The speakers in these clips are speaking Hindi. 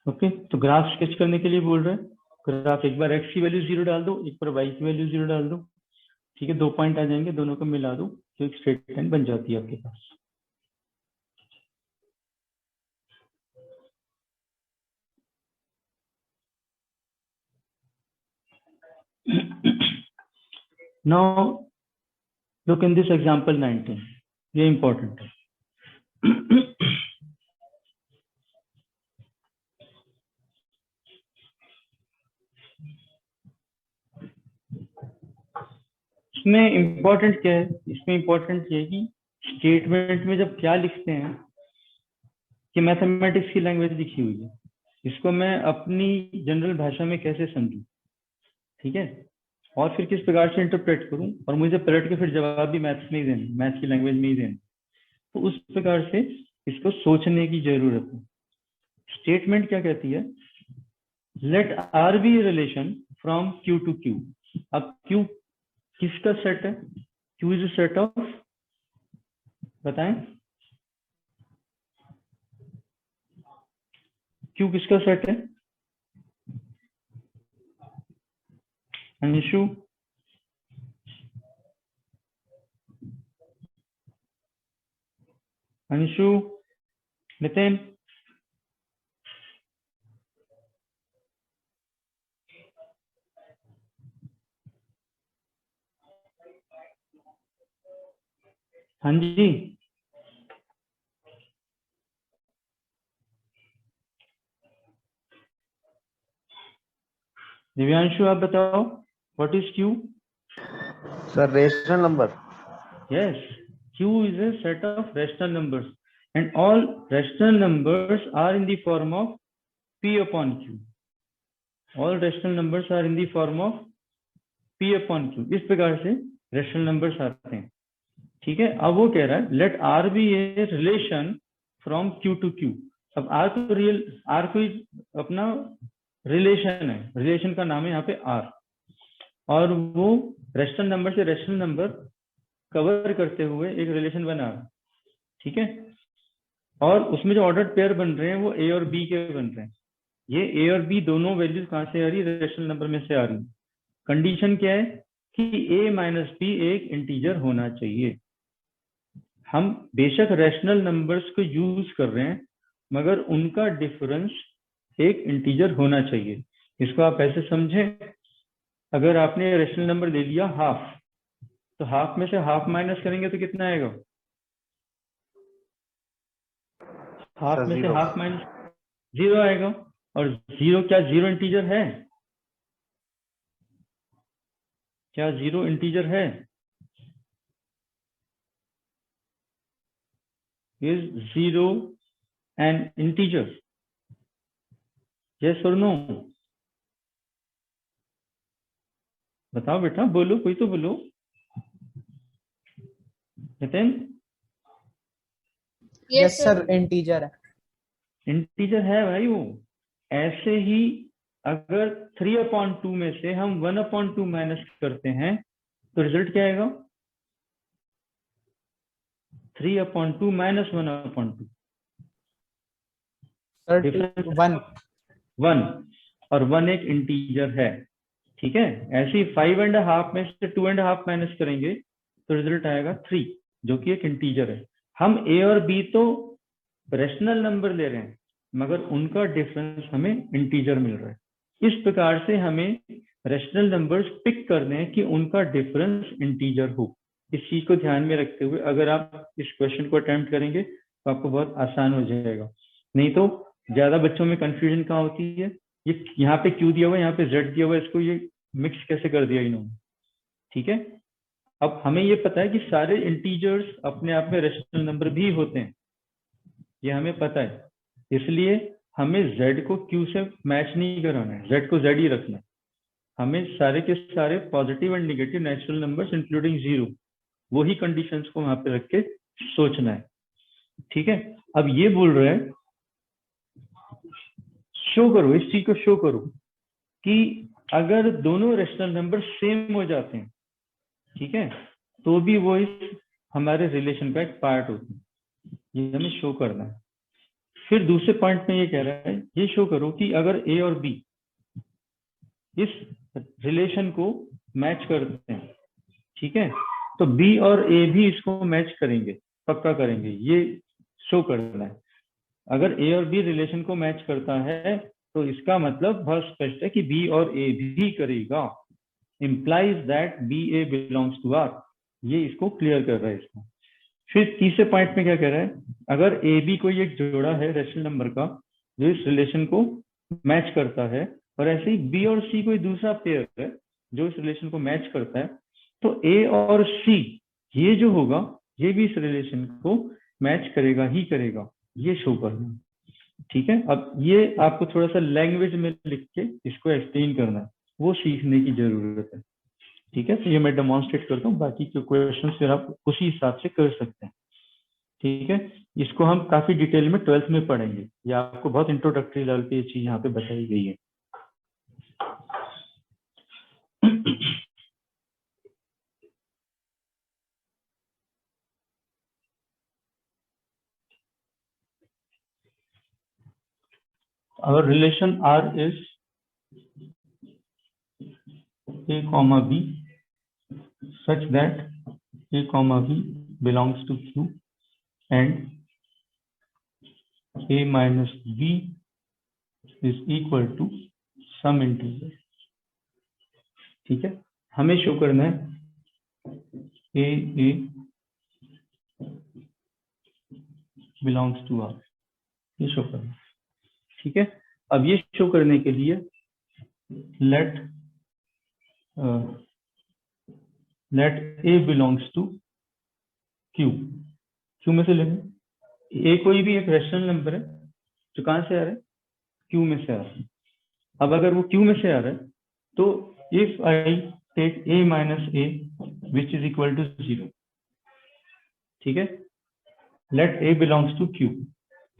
ओके, तो ग्राफ स्केच करने के लिए बोल रहे हैं। ग्राफ एक बार एक्स की वैल्यू 0 डाल दो, एक बार वाई की वैल्यू 0 डाल दो। ठीक है, 2 पॉइंट आ जाएंगे, दोनों को मिला दो तो एक स्ट्रेट लाइन बन जाती है आपके पास। Now look in this example 19, ये इंपॉर्टेंट है। इसमें इंपॉर्टेंट क्या है, इसमें इंपॉर्टेंट ये है कि स्टेटमेंट में जब क्या लिखते हैं कि मैथमेटिक्स की लैंग्वेज लिखी हुई है, इसको मैं अपनी जनरल भाषा में कैसे समझूं, ठीक है, और फिर किस प्रकार से इंटरप्रेट करूं, और मुझे पलट के फिर जवाब भी मैथ्स में ही देना, मैथ्स की लैंग्वेज में ही देना। तो उस प्रकार से इसको सोचने की जरूरत है। स्टेटमेंट क्या कहती है, let R be relation from Q to Q. अब क्यू किसका सेट है, Q is a set of, बताएं क्यू किसका सेट है, अंशु, अंशु, नितिन, हाँ जी, दिव्यांशु आप बताओ, what is Q? Sir rational number. Yes, Q is a set of rational numbers and all rational numbers are in the form of P upon Q. All rational numbers are in the form of P upon Q. इस प्रकार से rational numbers आते हैं। ठीक है, अब वो कह रहा है let R be a relation from Q to Q. अब R तो रियल, R कोई अपना रिलेशन है, रिलेशन का नाम है यहाँ पे R, और वो रेशनल नंबर से रेशनल नंबर कवर करते हुए एक रिलेशन बना रहा है। ठीक है, और उसमें जो ऑर्डर पेयर बन रहे हैं वो ए और बी के बन रहे हैं। ये ए और बी दोनों वैल्यूज कहां से आ रही है, रेशनल नंबर में से आ रही है। कंडीशन क्या है कि ए माइनस बी एक इंटीजर होना चाहिए। हम बेशक रेशनल नंबर्स को यूज कर रहे हैं, मगर उनका डिफरेंस एक इंटीजर होना चाहिए। इसको आप ऐसे समझें, अगर आपने रेशनल नंबर ले लिया हाफ, तो हाफ में से हाफ माइनस करेंगे तो कितना आएगा, हाफ में से हाफ माइनस 0 आएगा। और 0 क्या 0 इंटीजर है, क्या 0 इंटीजर है? Is 0 an integer? Yes or no? बताओ बेटा, बोलो, कोई तो बोलो। नितिन? यस सर, इंटीजर है। इंटीजर है भाई वो। ऐसे ही अगर 3/2 में से हम 1/2 माइनस करते हैं तो रिजल्ट क्या आएगा, 3/2 माइनस 1/2। डिफरेंस 1, और 1 एक इंटीजर है। ठीक है, ऐसे ही 5.5 में से 2.5 माइनस करेंगे तो रिजल्ट आएगा 3, जो कि एक इंटीजर है। हम ए और बी तो रेशनल नंबर ले रहे हैं, मगर उनका डिफरेंस हमें इंटीजर मिल रहा है। इस प्रकार से हमें रेशनल नंबर्स पिक करने हैं कि उनका डिफरेंस इंटीजर हो। इस चीज को ध्यान में रखते हुए अगर आप इस क्वेश्चन को अटेम्प्ट करेंगे तो आपको बहुत आसान हो जाएगा। नहीं तो ज्यादा बच्चों में कंफ्यूजन कहाँ होती है, ये यहाँ पे क्यू दिया हुआ है, यहाँ पे जेड दिया हुआ है, इसको ये मिक्स कैसे कर दिया इन्होंने। ठीक है, अब हमें ये पता है कि सारे इंटीजर्स अपने आप में रेशनल नंबर भी होते हैं, ये हमें पता है। इसलिए हमें z को q से मैच नहीं कराना है, z को z ही रखना है। हमें सारे के सारे positive and negative natural numbers including 0, वही कंडीशंस को वहां पे रख के सोचना है। ठीक है, अब ये बोल रहे हैं, शो करो, इस चीज को शो करो कि अगर दोनों रेशनल नंबर सेम हो जाते हैं, ठीक है, तो भी वो इस हमारे रिलेशन का एक पार्ट होते हैं। ये हमें शो करना है। फिर दूसरे पॉइंट में ये कह रहा है, ये शो करो कि अगर ए और बी इस रिलेशन को मैच करते हैं, ठीक है, तो बी और ए भी इसको मैच करेंगे, पक्का करेंगे, ये शो करना है। अगर ए और बी रिलेशन को मैच करता है तो इसका मतलब बहुत स्पष्ट है कि बी और ए भी करेगा, implies that B A belongs to R. ये इसको क्लियर कर रहा है इसको। फिर तीसरे पॉइंट में क्या कह रहा है, अगर ए बी कोई एक जोड़ा है रैशनल नंबर का जो इस रिलेशन को मैच करता है, और ऐसे ही बी और सी कोई दूसरा पेयर है जो इस रिलेशन को मैच करता है, तो ए और सी ये जो होगा ये भी इस रिलेशन को मैच करेगा ही करेगा, ये शो करना है। ठीक है, अब ये आपको थोड़ा सा लैंग्वेज में लिख के इसको एक्सप्लेन करना है, वो सीखने की जरूरत है। ठीक है, तो ये मैं डेमोन्स्ट्रेट करता हूँ, बाकी के क्वेश्चन फिर आप उसी हिसाब से कर सकते हैं। ठीक है, इसको हम काफी डिटेल में 12th में पढ़ेंगे, या आपको बहुत इंट्रोडक्टरी लेवल पे ये चीज यहाँ पे बताई गई है। Our relation R is A comma B such that A comma B belongs to Q and A minus B is equal to some integer। ठीक है, हमें शो करना है A belongs to R, ये शो करना है। ठीक है, अब ये शो करने के लिए let A belongs to Q, Q में से लेंगे, A कोई भी एक रैशनल नंबर है जो कहां से आ रहा है, Q में से आ रहा है। अब अगर वो Q में से आ रहा है तो if I take A minus A which is equal to 0, ठीक है, let A belongs to Q,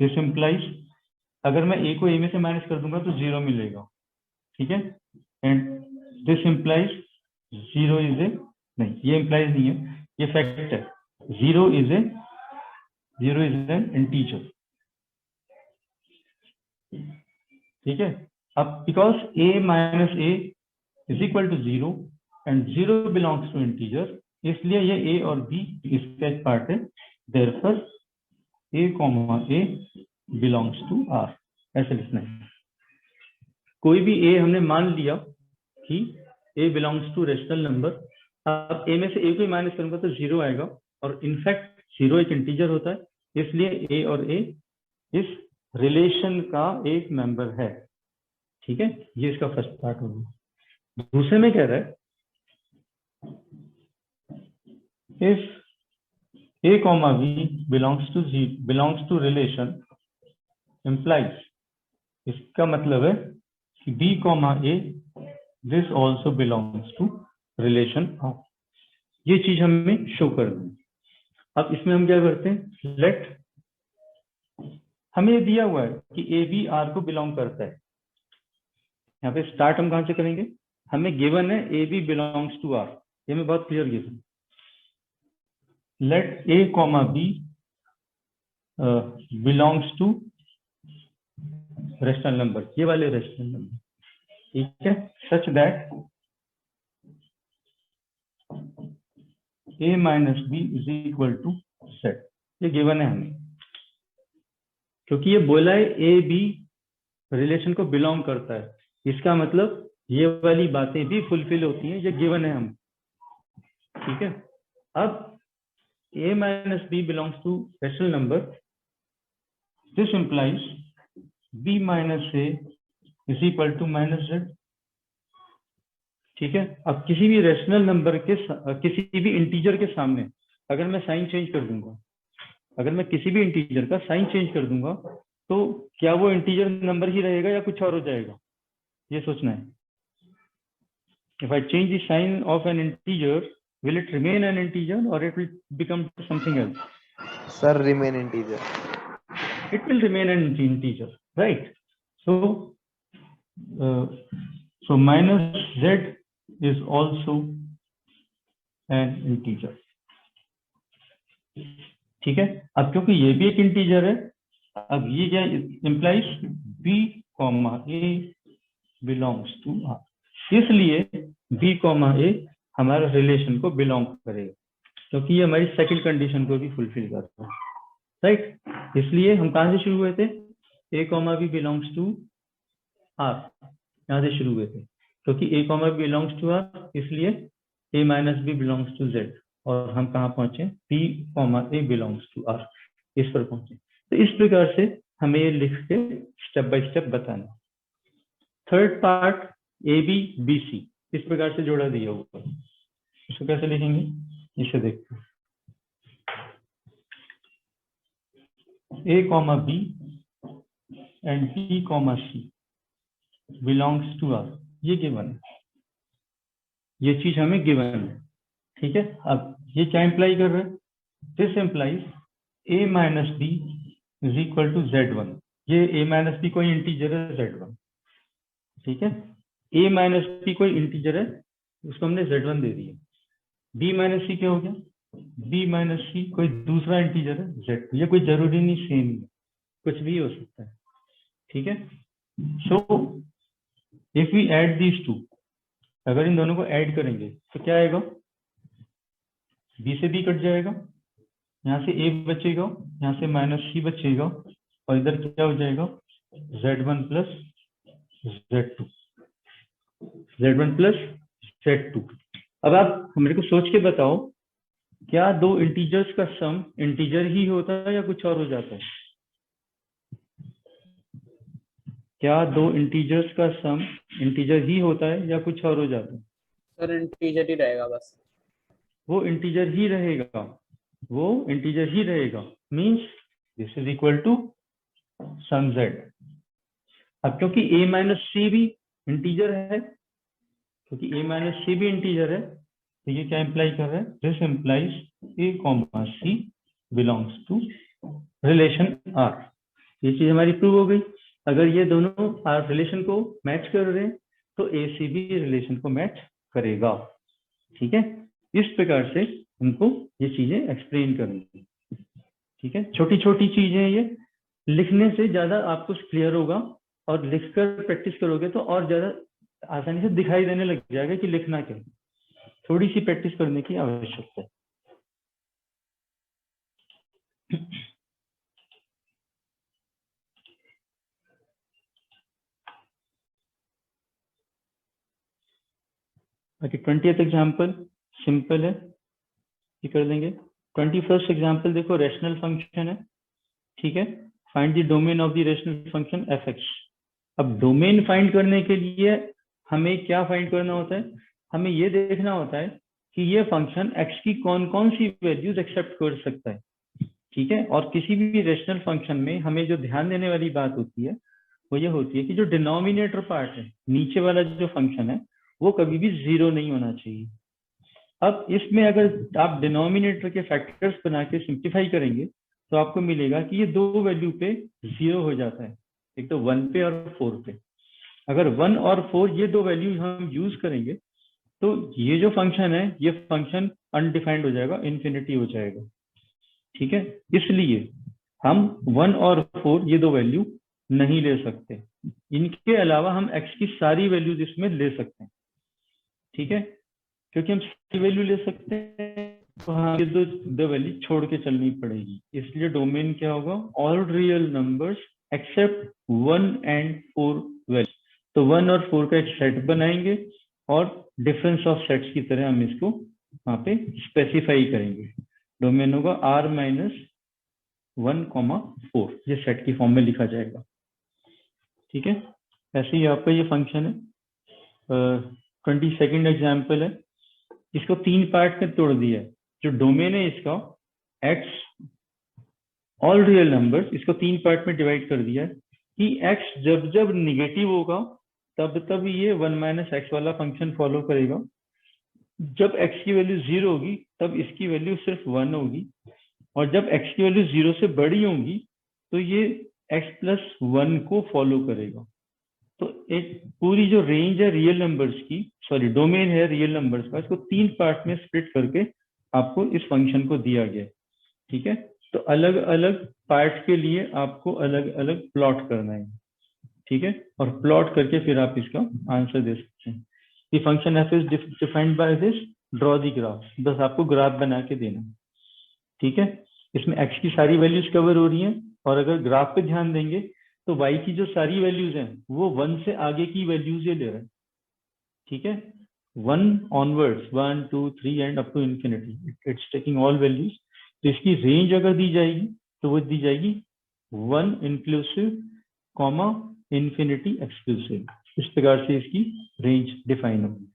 this implies अगर मैं A को A में से माइनस कर दूंगा तो 0 मिलेगा। ठीक है, and this implies 0 is a, नहीं ये implies नहीं है, ये फैक्ट है, 0 is an integer। ठीक है, अब because A minus A is equal to 0 and 0 belongs to integer, इसलिए ये A और B इसका एक पार्ट है, therefore A comma A belongs to R, ऐसे लिखना है। कोई भी A हमने मान लिया कि A belongs to rational number, अब A में से A को माइनस करूंगा तो 0 आएगा, और इनफैक्ट 0 एक इंटीजर होता है, इसलिए A और A इस रिलेशन का एक मेंबर है। ठीक है, ये इसका फर्स्ट पार्ट होगा। दूसरे में कह रहा है if A comma B belongs to relation implies, इसका मतलब है कि B comma A this also belongs to relation R, ये चीज हमें शो करनी है। अब इसमें हम क्या करते हैं, लेट, हमें दिया हुआ है कि A B R को बिलोंग करता है, यहाँ पे स्टार्ट हम कहां से करेंगे, हमें गिवन है A B belongs to R, ये हमें बहुत clear given. Let A comma B belongs to rational number, ये वाले रेशनल नंबर, ठीक है, such that A minus B is equal to Z, ये गिवन है हमें, क्योंकि ये बोला है A B रिलेशन को बिलोंग करता है, इसका मतलब ये वाली बातें भी फुलफिल होती हैं, ये गिवन है हम। ठीक है, अब A minus B belongs to rational number, this implies B minus A is equal to minus Z। ठीक है, अब किसी भी रेशनल नंबर के किसी भी इंटीजर के सामने अगर मैं साइन चेंज कर दूंगा, अगर मैं किसी भी इंटीजर का साइन चेंज कर दूंगा तो क्या वो इंटीजर नंबर ही रहेगा या कुछ और हो जाएगा, ये सोचना है। If I change the sign of an integer, will it remain an integer or it will become something else? Sir, remain integer. It will remain an integer, right? So, so minus Z is also an integer। ठीक है, अब क्योंकि ये भी एक इंटीजर है अब ये क्या implies B comma A belongs to R, इसलिए बी कॉमा ए हमारे रिलेशन को बिलोंग करेगा, क्योंकि ये हमारी सेकंड कंडीशन को भी फुलफिल करता है, राइट। इसलिए हम कहां से शुरू हुए थे, a comma b belongs to R, यहां से शुरू हुए थे, क्योंकि a comma b belongs to R, इसलिए a minus b belongs to Z, और हम कहाँ पहुंचे, b comma A belongs to R, इस पर पहुंचे। तो इस प्रकार से हमें ये लिख के स्टेप बाय स्टेप बताना। Third part A B B C इस प्रकार से जोड़ा दिया हुआ है, इसको कैसे लिखेंगे, इसे देखते हैं। A comma b and b comma C belongs to R, ये गिवन है, ये चीज हमें गिवन है, ठीक है। अब ये क्या इंप्लाई कर रहा है, this implies A minus B is equal to Z1, ये ए माइनस बी कोई इंटीजर है Z1, ठीक है। ए माइनस बी कोई इंटीजर है, उसको हमने Z1 दे दिया। बी माइनस सी क्या हो गया, बी माइनस सी कोई दूसरा इंटीजर है Z2, ये कोई जरूरी नहीं सेम है, कुछ भी हो सकता है, ठीक है। So if we add these two, अगर इन दोनों को ऐड करेंगे तो क्या आएगा, बी से बी कट जाएगा, यहाँ से ए बचेगा, यहाँ से माइनस सी बचेगा, और इधर क्या हो जाएगा, Z1 plus Z2, Z1 plus Z2। अब आप मेरे को सोच के बताओ, क्या दो इंटीजर्स का सम इंटीजर ही होता है या कुछ और हो जाता है, क्या दो इंटीजर्स का सम इंटीजर ही होता है या कुछ और हो जाता है, सर इंटीजर ही रहेगा बस, वो इंटीजर ही रहेगा, वो इंटीजर ही रहेगा, means this is equal to some z। अब क्योंकि a माइनस सी भी इंटीजर है, क्योंकि a माइनस सी भी इंटीजर है, तो ये क्या इंप्लाई कर रहा है, this implies a comma C belongs to relation r। ये चीज हमारी प्रूव हो गई। अगर ये दोनों आर रिलेशन को मैच कर रहे हैं तो ए सी भी रिलेशन को मैच करेगा, ठीक है। इस प्रकार से हमको ये चीजें एक्सप्लेन करेंगे, ठीक है। छोटी छोटी चीजें, ये लिखने से ज्यादा आपको क्लियर होगा, और लिखकर प्रैक्टिस करोगे तो और ज्यादा आसानी से दिखाई देने लग जाएगा कि लिखना क्या है। थोड़ी सी प्रैक्टिस करने की आवश्यकता है। ओके, 20th एग्जाम्पल सिंपल है, ये कर देंगे। 21st एग्जाम्पल देखो, रेशनल फंक्शन है, ठीक है। Find the domain of the rational function F x. अब डोमेन फाइंड करने के लिए हमें क्या फाइंड करना होता है, हमें ये देखना होता है कि ये फंक्शन एक्स की कौन कौन सी वैल्यूज एक्सेप्ट कर सकता है, ठीक है। और किसी भी रेशनल फंक्शन में हमें जो ध्यान देने वाली बात होती है वो ये होती है कि जो डिनोमिनेटर पार्ट है, नीचे वाला जो फंक्शन है, वो कभी भी जीरो नहीं होना चाहिए। अब इसमें अगर आप डिनोमिनेटर के फैक्टर्स बना के सिंप्लीफाई करेंगे तो आपको मिलेगा कि ये दो वैल्यू पे जीरो हो जाता है, एक तो 1 पे और 4 पे। अगर 1 और 4 ये दो वैल्यू हम यूज करेंगे तो ये जो फंक्शन है, ये फंक्शन अनडिफाइंड हो जाएगा, इन्फिनिटी हो जाएगा, ठीक है। इसलिए हम 1 और 4 ये दो वैल्यू नहीं ले सकते। इनके अलावा हम x की सारी वैल्यूज इसमें ले सकते हैं, ठीक है। क्योंकि हम सारी वैल्यू ले सकते हैं तो हाँ, ये दो वैल्यू छोड़ के चलनी पड़ेगी। इसलिए डोमेन क्या होगा, all real numbers accept 1 and 4 value. तो 1 और 4 का एक सेट बनाएंगे और डिफरेंस ऑफ सेट्स की तरह हम इसको वहां पे स्पेसिफाई करेंगे। डोमेन होगा r माइनस 1,4, ये सेट की फॉर्म में लिखा जाएगा, ठीक है। ऐसे ही आपका ये फंक्शन है। 22nd एग्जाम्पल है, इसको 3 पार्ट में तोड़ दिया है। जो डोमेन है इसका x ऑल रियल नंबर्स, इसको 3 पार्ट में डिवाइड कर दिया है कि x जब जब निगेटिव होगा तब तब ये 1 माइनस एक्स वाला फंक्शन फॉलो करेगा। जब x की वैल्यू 0 होगी तब इसकी वैल्यू सिर्फ 1 होगी, और जब x की वैल्यू 0 से बड़ी होगी तो ये x प्लस 1 को फॉलो करेगा। तो एक पूरी जो रेंज है रियल नंबर्स की, सॉरी डोमेन है रियल नंबर्स का, इसको 3 पार्ट में स्प्लिट करके आपको इस फंक्शन को दिया गया है, ठीक है। तो अलग अलग पार्ट्स के लिए आपको अलग अलग प्लॉट करना है, ठीक है, और प्लॉट करके फिर आप इसका आंसर दे सकते हैं। The function F is defined by this, draw the graph, बस आपको ग्राफ बना के देना, ठीक है। इसमें एक्स की सारी वैल्यूज कवर हो रही हैं, और अगर ग्राफ पे ध्यान देंगे तो वाई की जो सारी वैल्यूज हैं वो 1 से आगे की वैल्यूज ये ले रहा है, ठीक है, 1 onwards, 1 2 3 and up to infinity, it's taking all values. तो इसकी रेंज अगर दी जाएगी तो वो दी जाएगी 1 इंक्लूसिव कॉमा इंफिनिटी एक्सक्लूसिव, इस प्रकार से इसकी रेंज डिफाइन होगी।